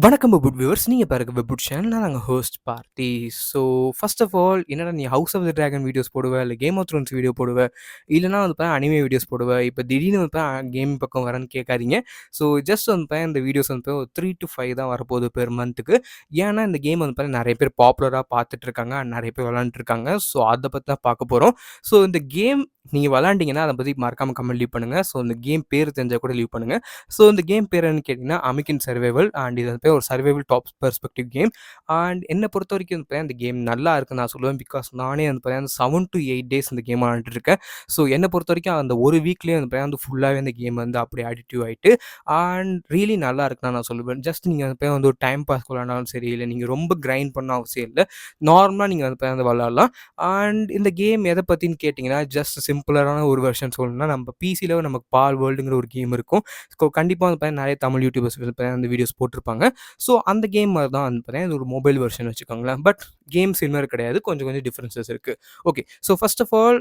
வணக்கம் வெபுட் வியூவர்ஸ். நீங்க பாருங்க வெபுட் சேனல். நான் நாங்க host Parthi. So first of all என்னடா நீ House of the Dragon videos போடுவ, இல்ல கேம் ஆஃப் த்ரோன்ஸ் வீடியோ போடுவ, இல்லன்னா வந்து அனிமே வீடியோஸ் போடுவ. இப்போ திடீர்னு வந்து கேம் பக்கம் வரேன்னு கேட்காதீங்க. ஸோ ஜஸ்ட் வந்து இந்த வீடியோஸ் வந்து ஒரு 3 to 5 தான் வரப்போகுது பெர் மந்த்துக்கு. ஏன்னா இந்த கேம் வந்து நிறைய பேர் பாப்புலராக பார்த்துட்டு இருக்காங்க, நிறைய பேர் விளாண்டுட்டு இருக்காங்க. ஸோ அதை பற்றி தான் பார்க்க போகிறோம். ஸோ இந்த கேம் நீங்கள் விளாண்டிங்கன்னா அதை பற்றி மறக்காமல் கமெண்ட் லீவ் பண்ணுங்கள். ஸோ இந்த கேம் பேர் தெரிஞ்சால் கூட லீவ் பண்ணுங்கள். ஸோ இந்த கேம் பேர் என்னன்னு கேட்டிங்கன்னா அமிக்கன் சர்வைவல். அண்ட் இது வந்து ஒரு survival top perspective game. And என்னை பொறுத்த வரைக்கும் வந்து இந்த கேம் நல்லா இருக்குன்னு நான் சொல்லுவேன். பிகாஸ் நானே வந்து 7 to 8 டேஸ் இந்த கேம் விளாண்டுட்டு இருக்கேன். ஸோ என்னை பொறுத்த வரைக்கும் அந்த ஒரு வீக்லேயே வந்து ஃபுல்லாகவே இந்த கேம் வந்து அப்படியே அடிக்டிவ் ஆகிட்டு அண்ட் ரியலி நல்லா இருக்குன்னு நான் சொல்லுவேன். ஜஸ்ட் நீங்கள் வந்து ஒரு டைம் பாஸ் விளாண்டாலும் சரி, இல்லை நீங்கள் ரொம்ப கிரைண்ட் பண்ண அவசியம் இல்லை. நார்மலாக நீங்கள் வந்து விளாட்லாம். அண்ட் இந்த கேம் எதை பற்றின்னு கேட்டிங்கன்னா ஜஸ்ட் சிம்பிளரான ஒரு வெர்ஷன் சொல்லணும்னா நம்ம பிசியில் நமக்கு பால் வேர்ல்டுங்கிற ஒரு கேம் இருக்கும். ஸோ கண்டிப்பாக வந்து நிறைய தமிழ் யூடியூபர்ஸ் அந்த வீடியோஸ் போட்டிருப்பாங்க. ஸோ அந்த கேம் மாதிரி தான் வந்து இது ஒரு மொபைல் வெர்ஷன் வச்சுக்கோங்களேன். பட் கேம் சிமிலர் கிடையாது, கொஞ்சம் கொஞ்சம் டிஃப்ரென்சஸ் இருக்குது. Okay, so first of all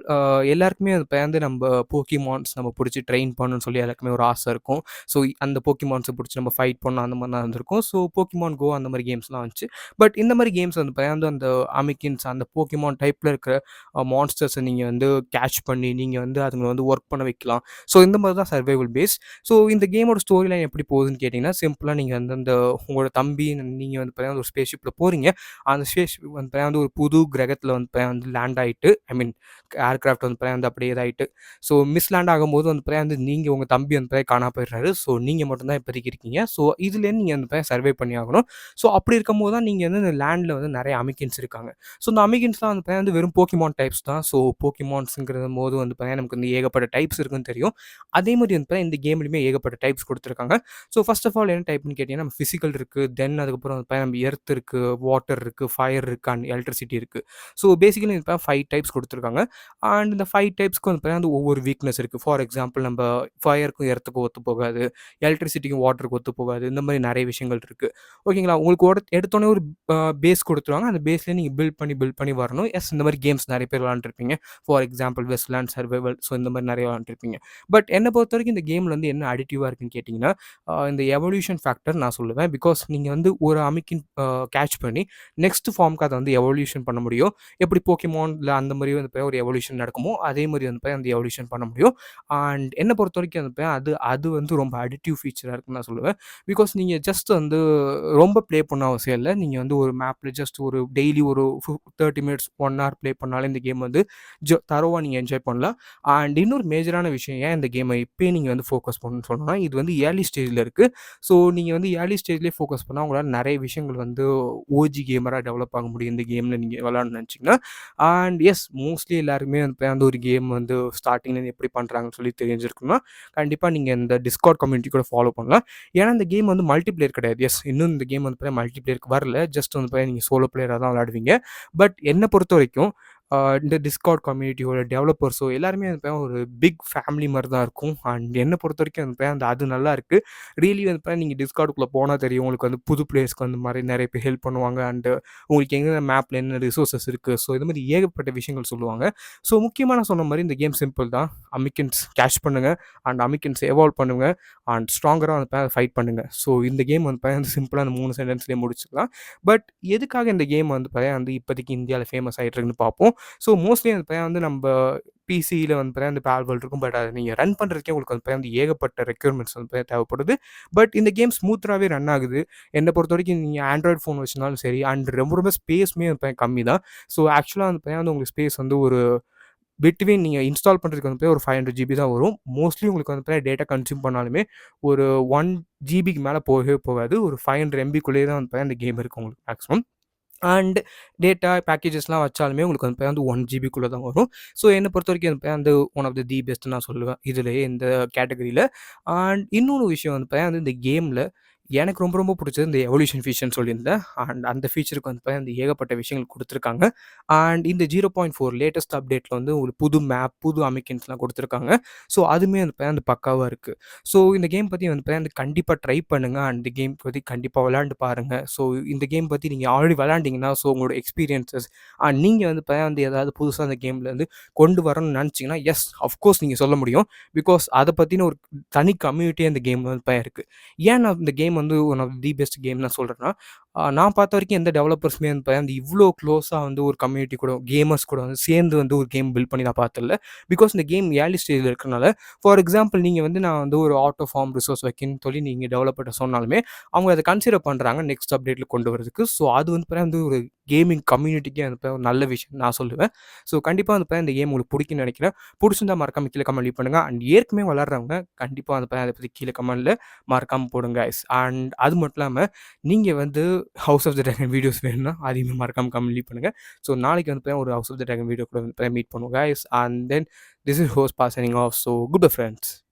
எல்லாருக்குமே வந்து நம்ம போக்கிமான்ஸ் நம்ம பிடிச்சி ட்ரெயின் பண்ணணும்னு சொல்லி எல்லாருக்குமே ஒரு ஆசை இருக்கும். ஸோ அந்த போக்கிமான்ஸை பிடிச்சி நம்ம ஃபைட் பண்ணணும் அந்த மாதிரி தான் இருந்திருக்கும். ஸோ போக்கிமான் கோ அந்த மாதிரி கேம்ஸ்லாம் வந்துச்சு. பட் இந்த மாதிரி கேம்ஸ் வந்து அந்த அமிக்கின்ஸ் அந்த போக்கிமான் டைப்பில் இருக்கிற மான்ஸ்டர்ஸை நீங்கள் வந்து கேட்ச் பண்ணி நீங்கள் வந்து அதுங்களை வந்து ஒர்க் பண்ண வைக்கலாம். ஸோ இந்த மாதிரி தான் சர்வைவல் பேஸ். ஸோ இந்த கேமோட ஸ்டோரி லைன் எப்படி போகுதுன்னு கேட்டிங்கன்னா சிம்பிளாக நீங்கள் வந்து அந்த உங்களோட தம்பி நீங்கள் வந்து ஒரு ஸ்பேஸ் ஷிப்பில் போகிறீங்க. அந்த ஸ்பேஸ் ஷிப் வந்து ஒரு புது கிரகத்தில் வந்து லேண்ட் ஆகிட்டு, ஐ மீன் ஏர்கிராஃப்ட் வந்து அப்படியே இதாகிட்டு, ஸோ மிஸ் லேண்ட் ஆகும்போது வந்து நீங்கள் உங்கள் தம்பி வந்து காணா போயிடுறாரு. ஸோ நீங்கள் மட்டும்தான் இப்போதைக்கு இருக்கீங்க. ஸோ இதுலேருந்து நீங்கள் வந்து சர்வை பண்ணி ஆகணும். ஸோ அப்படி இருக்கும்போது தான் நீங்கள் வந்து இந்த லேண்டில் வந்து நிறைய அமிக்கின்ஸ் இருக்காங்க. ஸோ இந்த அமிக்கின்ஸ்லாம் வந்து வெறும் போக்கிமான் டைப்ஸ் தான். ஸோ போக்கிமான்ஸுங்கிற போது வந்து நமக்கு வந்து ஏகப்பட்ட டைப்ஸ் இருக்குன்னு தெரியும். அதே மாதிரி வந்து இந்த கேம்லையுமே ஏகப்பட்ட டைப்ஸ் கொடுத்துருக்காங்க. ஸோ ஃபர்ஸ்ட் ஆஃப் ஆல் என்ன டைப்னு கேட்டிங்கன்னா நம்ம ஃபிசிக்கல் இருக்குது, தென் அதுக்கப்புறம் வந்து நம்ம எர்த் இருக்குது, வாட்டர் இருக்குது, ஃபயர் இருக்குது அண்ட் எலக்ட்ரிசிட்டி இருக்குது. ஸோ பேசிக்கலி இப்போ 5 டைப்ஸ் கொடுத்துருக்காங்க. அண்ட் இந்த 5 டைப்ஸ்க்கு வந்து ஒவ்வொரு வீக்னஸ் இருக்குது. ஃபார் எக்ஸாம்பிள் நம்ம ஃபயருக்கும் எர்த்துக்கும் ஒத்து போகாது, எலக்ட்ரிசிட்டிக்கும் வாட்டருக்கு ஒத்து போகாது. இந்த மாதிரி நிறைய விஷயங்கள் இருக்குது. ஓகேங்களா, உங்களுக்கு எடுத்தோடனே ஒரு பேஸ் கொடுத்துருவாங்க. அந்த பேஸ்லேயே நீங்கள் பில்ட் பண்ணி வரணும். எஸ், இந்த மாதிரி கேம்ஸ் நிறைய பேர் விளாண்டுருப்பீங்க. For example Westland survival. So இந்த மாதிரி நிறைய விளாண்டுருப்பீங்க. பட் என்னை பொறுத்த வரைக்கும் இந்த கேமில் வந்து என்ன அடிக்டிவாக இருக்குன்னு கேட்டிங்கன்னா இந்த எவல்யூஷன் ஃபேக்டர் நான் சொல்லுவேன். பிகாஸ் நீங்கள் வந்து ஒரு அமிக்கின் கேட்ச் பண்ணி நெக்ஸ்ட் ஃபார்முக்கு அதை வந்து எவல்யூஷன் பண்ண முடியும். எப்படி போக்கிமான்ல அந்த மாதிரி வந்து ஒரு எவல்யூஷன் நடக்குமோ அதே மாதிரி வந்து அந்த எவல்யூஷன் பண்ண முடியும். அண்ட் என்னை பொறுத்த வரைக்கும் வந்து அது வந்து ரொம்ப அடிக்டிவ் ஃபீச்சராக இருக்குன்னு நான் சொல்லுவேன். பிகாஸ் நீங்கள் ஜஸ்ட் வந்து ரொம்ப ப்ளே பண்ண அவசியம் இல்லை. நீங்கள் வந்து ஒரு மேப்பில் ஜஸ்ட் ஒரு டெய்லி ஒரு 30 மினிட்ஸ் 1 hour ப்ளே பண்ணாலே இந்த கேம் வந்து தரோவாக நீங்கள் என்ஜாய் பண்ணலாம். அண்ட் இன்னொரு மேஜரான விஷயம், ஏன் இந்த கேமை இப்போயே நீங்கள் வந்து ஃபோக்கஸ் பண்ணணும்னு சொன்னோன்னா, இது வந்து ஏர்லி ஸ்டேஜில் இருக்குது. ஸோ நீங்கள் வந்து ஏர்லி ஸ்டேஜ்லேயே ஃபோக்கஸ் பண்ணால் உங்களால் நிறைய விஷயங்கள் வந்து ஓஜி கேமராக டெவலப் ஆக முடியும் இந்த கேமில் நீங்கள் விளாட்ணுன்னு நினச்சிங்கன்னா. அண்ட் எஸ், மோஸ்ட்லி எல்லாருமே வந்து ஒரு கேம் வந்து ஸ்டார்டிங்லேருந்து எப்படி பண்ணுறாங்கன்னு சொல்லி தெரிஞ்சிருக்குன்னா கண்டிப்பாக நீங்கள் இந்த டிஸ்கார்ட் கம்யூனிட்டி கூட ஃபாலோ பண்ணலாம். ஏன்னா இந்த கேம் வந்து மல்டிப்ளேயர் கிடையாது. எஸ், இன்னும் இந்த கேம் வந்து மல்டிப்ளேயருக்கு வரல. ஜஸ்ட் வந்து நீங்கள் சோலோ பிளேயராக தான் விளாடுவீங்க. பட் என்னை பொறுத்த வரைக்கும் இந்த டிஸ்கார்ட் கம்யூனிட்டியோட டெவலப்பர்ஸோ எல்லாருமே வந்து ஒரு பிக் ஃபேமிலி மாதிரி தான் இருக்கும். அண்ட் என்னை பொறுத்த வரைக்கும் வந்து அது நல்லா இருக்குது. ரியலி வந்து நீங்கள் டிஸ்கார்டுக்குள்ளே போனால் தெரியும் உங்களுக்கு வந்து புது பிளேயர்ஸ்க்கு வந்து மாதிரி நிறைய பேர் ஹெல்ப் பண்ணுவாங்க. அண்டு உங்களுக்கு எங்கே மேப்பில் என்ன ரிசோர்ஸஸ் இருக்குது, ஸோ இது மாதிரி ஏகப்பட்ட விஷயங்கள் சொல்லுவாங்க. ஸோ முக்கியமாக நான் சொன்ன மாதிரி இந்த கேம் சிம்பிள் தான். அமிக்கன்ஸ் கேட்ச் பண்ணுங்கள் அண்ட் அமிக்கன்ஸ் எவால்வ் பண்ணுங்கள் அண்ட் ஸ்ட்ராங்கராக வந்து ஃபைட் பண்ணுங்கள். ஸோ இந்த கேம் வந்து சிம்பிளாக அந்த 3 சென்டென்ஸ்லேயே முடிச்சுக்கலாம். பட் எதுக்காக இந்த கேம் வந்து இப்போதைக்கு இந்தியாவில் ஃபேமஸ் ஆகிட்டு இருக்குன்னு பார்ப்போம். ஸோ மோஸ்ட்லி வந்து நம்ம பிசியில் வந்து இந்த பால்வல் இருக்கும். பட் அதை நீங்கள் ரன் பண்ணுறதுக்கே உங்களுக்கு வந்து ஏகப்பட்ட ரெக்யர்மெண்ட்ஸ் வந்து தேவைப்படுது. பட் இந்த கேம் ஸ்மூத்தாகவே ரன் ஆகுது. என்னை பொறுத்த வரைக்கும் நீங்கள் ஆண்ட்ராய்ட் ஃபோன் வச்சுனாலும் சரி. அண்ட் ரொம்ப ரொம்ப ஸ்பேஸுமே கம்மி தான். ஸோ ஆக்சுவலாக வந்து உங்களுக்கு ஸ்பேஸ் வந்து ஒரு பிட்வீன் நீங்கள் இன்ஸ்டால் பண்ணுறதுக்கு வந்து ஒரு 500 GB தான் வரும். மோஸ்ட்லி உங்களுக்கு வந்து டேட்டா கன்சியூம் பண்ணாலுமே ஒரு 1 GBக்கு மேலே போகவே போகாது. ஒரு 500 MBக்குள்ளேயே தான் வந்து அந்த கேம் இருக்குது உங்களுக்கு மேக்ஸிமம். அண்ட் டேட்டா பேக்கேஜஸ்லாம் வச்சாலுமே உங்களுக்கு வந்து 1 GBக்குள்ளே தான் வரும். ஸோ என்னை பொறுத்த வரைக்கும் வந்து ஒன் ஆஃப் தி பெஸ்ட்டு நான் சொல்லுவேன் இதிலேயே இந்த கேட்டகரியில். அண்ட் இன்னொரு விஷயம் வந்து இந்த கேமில் எனக்கு ரொம்ப ரொம்ப பிடிச்சது இந்த எவல்யூஷன் ஃபீச்சர்னு சொல்லியிருந்தேன். அண்ட் அந்த ஃபீச்சருக்கு வந்து ஏகப்பட்ட விஷயங்கள் கொடுத்துருக்காங்க. அண்ட் இந்த 0.4 லேட்டஸ்ட் அப்டேட்டில் வந்து ஒரு புது மேப், புது அமிக்கன்ஸ்லாம் கொடுத்துருக்காங்க. ஸோ அதுவுமே வந்து பக்காவாக இருக்குது. ஸோ இந்த கேம் பற்றி வந்து கண்டிப்பாக ட்ரை பண்ணுங்கள். அண்ட் இந்த கேம் பற்றி கண்டிப்பாக விளையாண்டு பாருங்கள். ஸோ இந்த கேம் பற்றி நீங்கள் ஆல்ரெடி விளையாண்டிங்கன்னா ஸோ உங்களோட எக்ஸ்பீரியன்ஸஸ் அண்ட் நீங்கள் வந்து ஏதாவது புதுசாக அந்த கேமில் வந்து கொண்டு வரணும்னு நினச்சிங்கன்னா எஸ், அஃப்கோர்ஸ் நீங்கள் சொல்ல முடியும். பிகாஸ் அதை பற்றின ஒரு தனி கம்யூனிட்டியே அந்த கேம் வந்து இருக்குது. ஏன் நான் இந்த கேம் கேம் வந்து one of the best game நான் சொல்றேன்னா, நான் பார்த்த வரைக்கும் எந்த டெவலப்பர்ஸுமே வந்து அந்த இவ்ளோ க்ளோஸா வந்து ஒரு கம்யூனிட்டி கூட, கேமர்ஸ் கூட வந்து சேர்ந்து வந்து ஒரு கேம் பில்ட் பண்ணி நான் பார்த்ததில்ல. பிகாஸ் இந்த கேம் ஏர்லி ஸ்டேஜ்ல இருக்கறனால, ஃபார் எக்ஸாம்பிள் நீங்க வந்து நான் வந்து ஒரு ஆட்டோ ஃபார்ம் ரிசோர்ஸ் வைக்கணும்னு சொல்லி நீங்க டெவலப்பர்ட்ட சொன்னாலுமே, அவங்க அத கன்சிடர் பண்றாங்க நெக்ஸ்ட் அப்டேட்ல கொண்டு வரதுக்கு. ஸோ அது வந்து பார்த்தீங்கன்னா வந்து ஒரு கேமிங் கம்யூனிட்டிக்கே வந்து ஒரு நல்ல விஷயம் நான் சொல்லுவேன். ஸோ கண்டிப்பா வந்து பார்த்தீங்கன்னா இந்த கேம் உங்களுக்கு புடிக்கும்னு நெனைக்கிறேன். புடிச்சிருந்தா மறக்காம கீழ கமெண்ட் லீவ் பண்ணுங்க. அண்ட் ஏற்கனவே விளையாடுறவங்க கண்டிப்பா வந்து பார்த்தீங்கன்னா அத பத்தி கீழ கமெண்ட்ல மறக்காம போடுங்க கைஸ். அண்ட் அது மட்டும் இல்லாம நீங்க வந்து House of the Dragon videos வேணும்னா அதையுமே மறக்காம கமெண்ட் லீவ் பண்ணுங்க. ஸோ நாளைக்கு வந்து பார்த்தீங்கன்னா ஒரு House of the Dragon video கூட வந்து மீட் பண்ணுவோம் guys. And then this is host boss signing off. So goodbye friends.